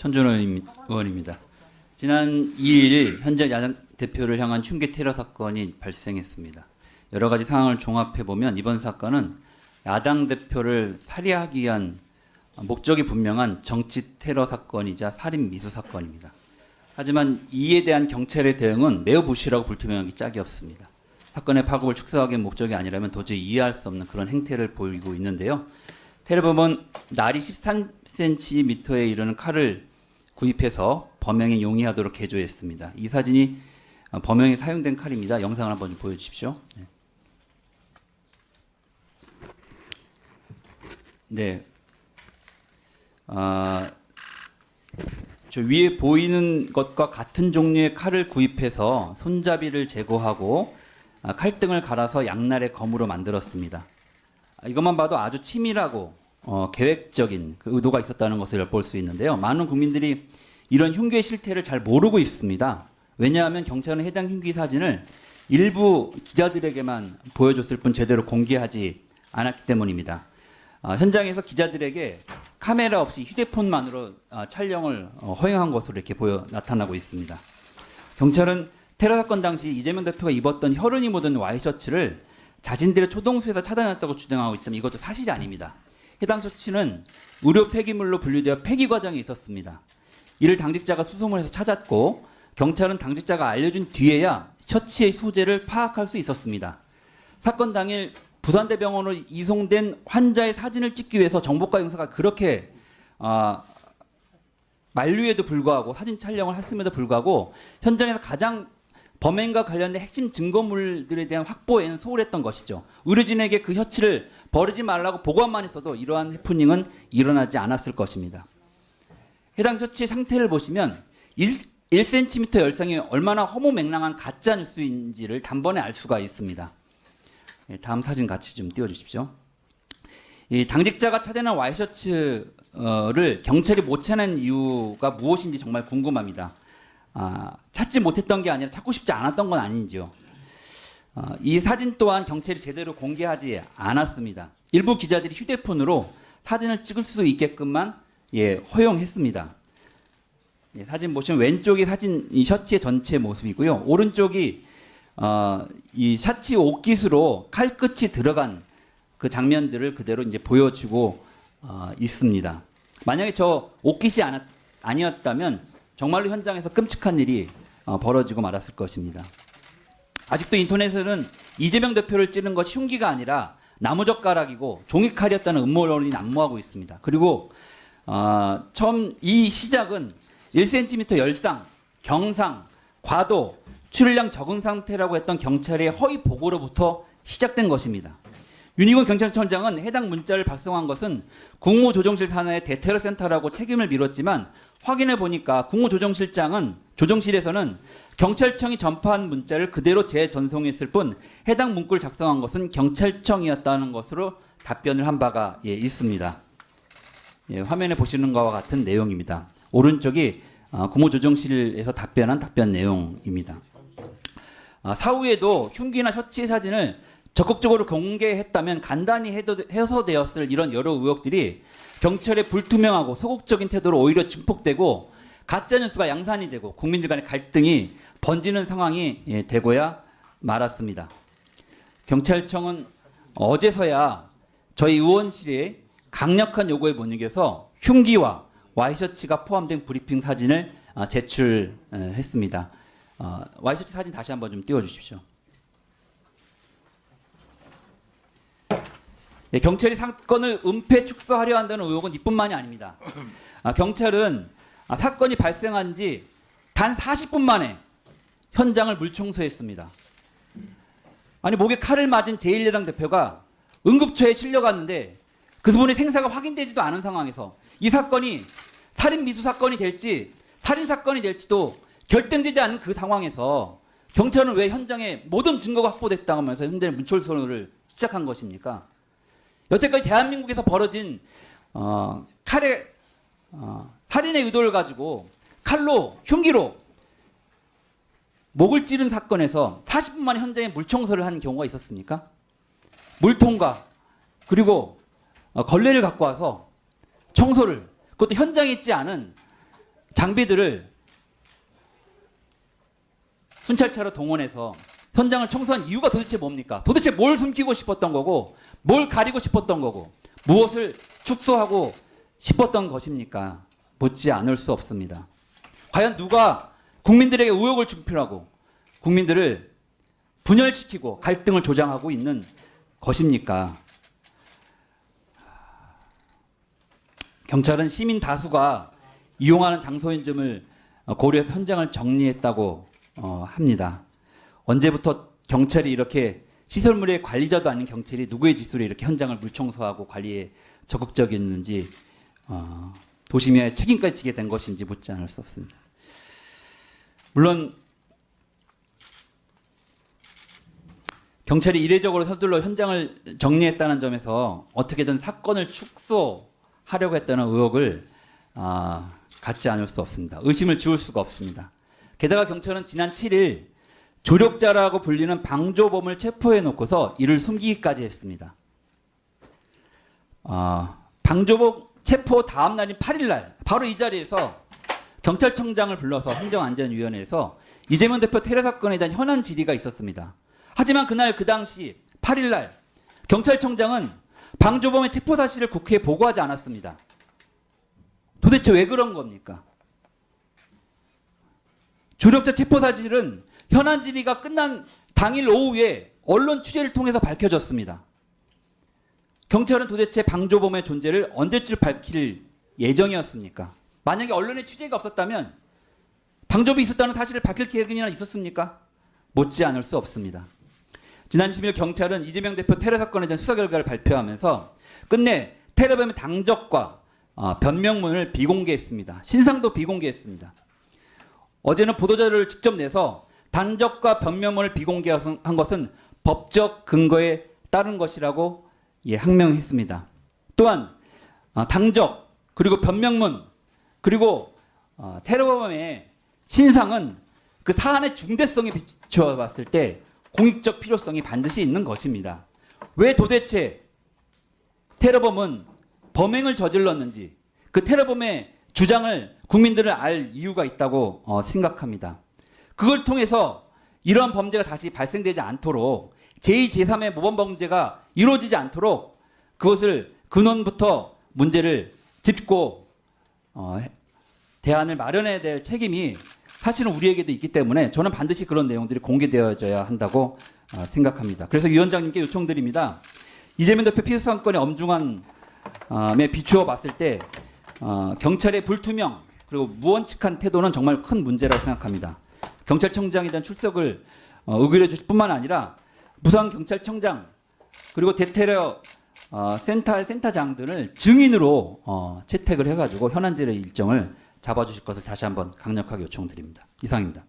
천준호 의원입니다. 지난 2일 현재 야당 대표를 향한 흉기 테러 사건이 발생했습니다. 여러 가지 상황을 종합해 보면 이번 사건은 야당 대표를 살해하기 위한 목적이 분명한 정치 테러 사건이자 살인 미수 사건입니다. 하지만 이에 대한 경찰의 대응은 매우 부실하고 불투명하기 짝이 없습니다. 사건의 파급을 축소하기 위한 목적이 아니라면 도저히 이해할 수 없는 그런 행태를 보이고 있는데요. 테러범은 날이 13cm에 이르는 칼을 구입해서 범행에 용이하도록 개조했습니다. 이 사진이 범행에 사용된 칼입니다. 영상을 한번 좀 보여주십시오. 네. 저 위에 보이는 것과 같은 종류의 칼을 구입해서 손잡이를 제거하고 칼등을 갈아서 양날의 검으로 만들었습니다. 이것만 봐도 아주 치밀하고 계획적인 그 의도가 있었다는 것을 엿볼 수 있는데요. 많은 국민들이 이런 흉기의 실태를 잘 모르고 있습니다. 왜냐하면 경찰은 해당 흉기 사진을 일부 기자들에게만 보여줬을 뿐 제대로 공개하지 않았기 때문입니다. 현장에서 기자들에게 카메라 없이 휴대폰만으로 촬영을 허용한 것으로 이렇게 나타나고 있습니다. 경찰은 테러 사건 당시 이재명 대표가 입었던 혈흔이 묻은 와이셔츠를 자신들의 초동수에서 찾아냈다고 주장하고 있지만 이것도 사실이 아닙니다. 해당 셔츠는 의료 폐기물로 분류되어 폐기 과정에 있었습니다. 이를 당직자가 수송을 해서 찾았고 경찰은 당직자가 알려준 뒤에야 셔츠의 소재를 파악할 수 있었습니다. 사건 당일 부산대병원으로 이송된 환자의 사진을 찍기 위해서 정보과 형사가 그렇게 만류에도 불구하고 사진 촬영을 했음에도 불구하고 현장에서 가장 범행과 관련된 핵심 증거물들에 대한 확보에는 소홀했던 것이죠. 의료진에게 그 셔츠를 버리지 말라고 보고만 했어도 이러한 해프닝은 일어나지 않았을 것입니다. 해당 셔츠의 상태를 보시면 1cm 열상이 얼마나 허무맹랑한 가짜 뉴스인지를 단번에 알 수가 있습니다. 다음 사진 같이 좀 띄워주십시오. 이 당직자가 찾아낸 와이셔츠를 경찰이 못 찾는 이유가 무엇인지 정말 궁금합니다. 찾지 못했던 게 아니라 찾고 싶지 않았던 건 아닌지요. 이 사진 또한 경찰이 제대로 공개하지 않았습니다. 일부 기자들이 휴대폰으로 사진을 찍을 수 있게끔만 허용했습니다. 사진 보시면 왼쪽이 이 셔츠의 전체 모습이고요. 오른쪽이 이 셔츠 옷깃으로 칼끝이 들어간 그 장면들을 그대로 이제 보여주고 있습니다. 만약에 저 옷깃이 아니었다면 정말로 현장에서 끔찍한 일이 벌어지고 말았을 것입니다. 아직도 인터넷에는 이재명 대표를 찌른 것이 흉기가 아니라 나무젓가락이고 종이칼이었다는 음모론이 난무하고 있습니다. 그리고 처음 이 시작은 1cm 열상, 경상, 과도, 출혈량 적은 상태라고 했던 경찰의 허위 보고로부터 시작된 것입니다. 윤희곤 경찰청장은 해당 문자를 발송한 것은 국무조정실 산하의 대테러센터라고 책임을 미뤘지만 확인해 보니까 조정실에서는 경찰청이 전파한 문자를 그대로 재전송했을 뿐 해당 문구를 작성한 것은 경찰청이었다는 것으로 답변을 한 바가 있습니다. 화면에 보시는 것과 같은 내용입니다. 오른쪽이 국무조정실에서 답변한 답변 내용입니다. 사후에도 흉기나 셔츠의 사진을 적극적으로 공개했다면 간단히 해소되었을 이런 여러 의혹들이 경찰의 불투명하고 소극적인 태도로 오히려 증폭되고 가짜뉴스가 양산이 되고 국민들 간의 갈등이 번지는 상황이 되고야 말았습니다. 경찰청은 어제서야 저희 의원실에 강력한 요구에 못 이겨서 흉기와 와이셔츠가 포함된 브리핑 사진을 제출했습니다. 와이셔츠 사진 다시 한번 좀 띄워주십시오. 경찰이 사건을 은폐 축소하려 한다는 의혹은 이뿐만이 아닙니다. 경찰은 사건이 발생한 지 단 40분 만에 현장을 물청소했습니다. 아니 목에 칼을 맞은 제1야당 대표가 응급처에 실려갔는데 그분의 생사가 확인되지도 않은 상황에서 이 사건이 살인 미수 사건이 될지 살인 사건이 될지도 결정되지 않은 그 상황에서 경찰은 왜 현장에 모든 증거가 확보됐다고 하면서 현재 물청소를 시작한 것입니까? 여태까지 대한민국에서 벌어진 살인의 의도를 가지고 칼로 흉기로 목을 찌른 사건에서 40분 만에 현장에 물청소를 한 경우가 있었습니까? 물통과 그리고 걸레를 갖고 와서 청소를, 그것도 현장에 있지 않은 장비들을 순찰차로 동원해서 현장을 청소한 이유가 도대체 뭡니까? 도대체 뭘 숨기고 싶었던 거고, 뭘 가리고 싶었던 거고, 무엇을 축소하고 싶었던 것입니까? 묻지 않을 수 없습니다. 과연 누가 국민들에게 의혹을 주필하고 국민들을 분열시키고 갈등을 조장하고 있는 것입니까? 경찰은 시민 다수가 이용하는 장소인 점을 고려해서 현장을 정리했다고 합니다. 언제부터 경찰이 이렇게 시설물의 관리자도 아닌 경찰이 누구의 지시로 이렇게 현장을 물청소하고 관리에 적극적이었는지 도심의 책임까지 지게 된 것인지 묻지 않을 수 없습니다. 물론 경찰이 이례적으로 서둘러 현장을 정리했다는 점에서 어떻게든 사건을 축소하려고 했다는 의혹을 갖지 않을 수 없습니다. 의심을 지울 수가 없습니다. 게다가 경찰은 지난 7일 조력자라고 불리는 방조범을 체포해 놓고서 이를 숨기기까지 했습니다. 방조범 체포 다음 날인 8일 날 바로 이 자리에서 경찰청장을 불러서 행정안전위원회에서 이재명 대표 테러 사건에 대한 현안 질의가 있었습니다. 하지만 그날 그 당시 8일 날 경찰청장은 방조범의 체포 사실을 국회에 보고하지 않았습니다. 도대체 왜 그런 겁니까? 조력자 체포 사실은 현안 질의가 끝난 당일 오후에 언론 취재를 통해서 밝혀졌습니다. 경찰은 도대체 방조범의 존재를 언제쯤 밝힐 예정이었습니까? 만약에 언론의 취재가 없었다면 방조범이 있었다는 사실을 밝힐 계획이나 있었습니까? 묻지 않을 수 없습니다. 지난 10일 경찰은 이재명 대표 테러 사건에 대한 수사 결과를 발표하면서 끝내 테러범의 당적과 변명문을 비공개했습니다. 신상도 비공개했습니다. 어제는 보도자료를 직접 내서 당적과 변명문을 비공개한 것은 법적 근거에 따른 것이라고 항명했습니다. 또한 당적 그리고 변명문 그리고 테러범의 신상은 그 사안의 중대성에 비추어 봤을 때 공익적 필요성이 반드시 있는 것입니다. 왜 도대체 테러범은 범행을 저질렀는지 그 테러범의 주장을 국민들은 알 이유가 있다고 생각합니다. 그걸 통해서 이러한 범죄가 다시 발생되지 않도록 제2, 제3의 모범 범죄가 이루어지지 않도록 그것을 근원부터 문제를 짚고 대안을 마련해야 될 책임이 사실은 우리에게도 있기 때문에 저는 반드시 그런 내용들이 공개되어져야 한다고 생각합니다. 그래서 위원장님께 요청드립니다. 이재명 대표 피해 사건의 엄중함에 비추어 봤을 때 경찰의 불투명 그리고 무원칙한 태도는 정말 큰 문제라고 생각합니다. 경찰청장에 대한 출석을 의결해 주실 뿐만 아니라 부산경찰청장 그리고 대테러 센터의 센터장들을 증인으로 채택을 해가지고 현안질의 일정을 잡아주실 것을 다시 한번 강력하게 요청드립니다. 이상입니다.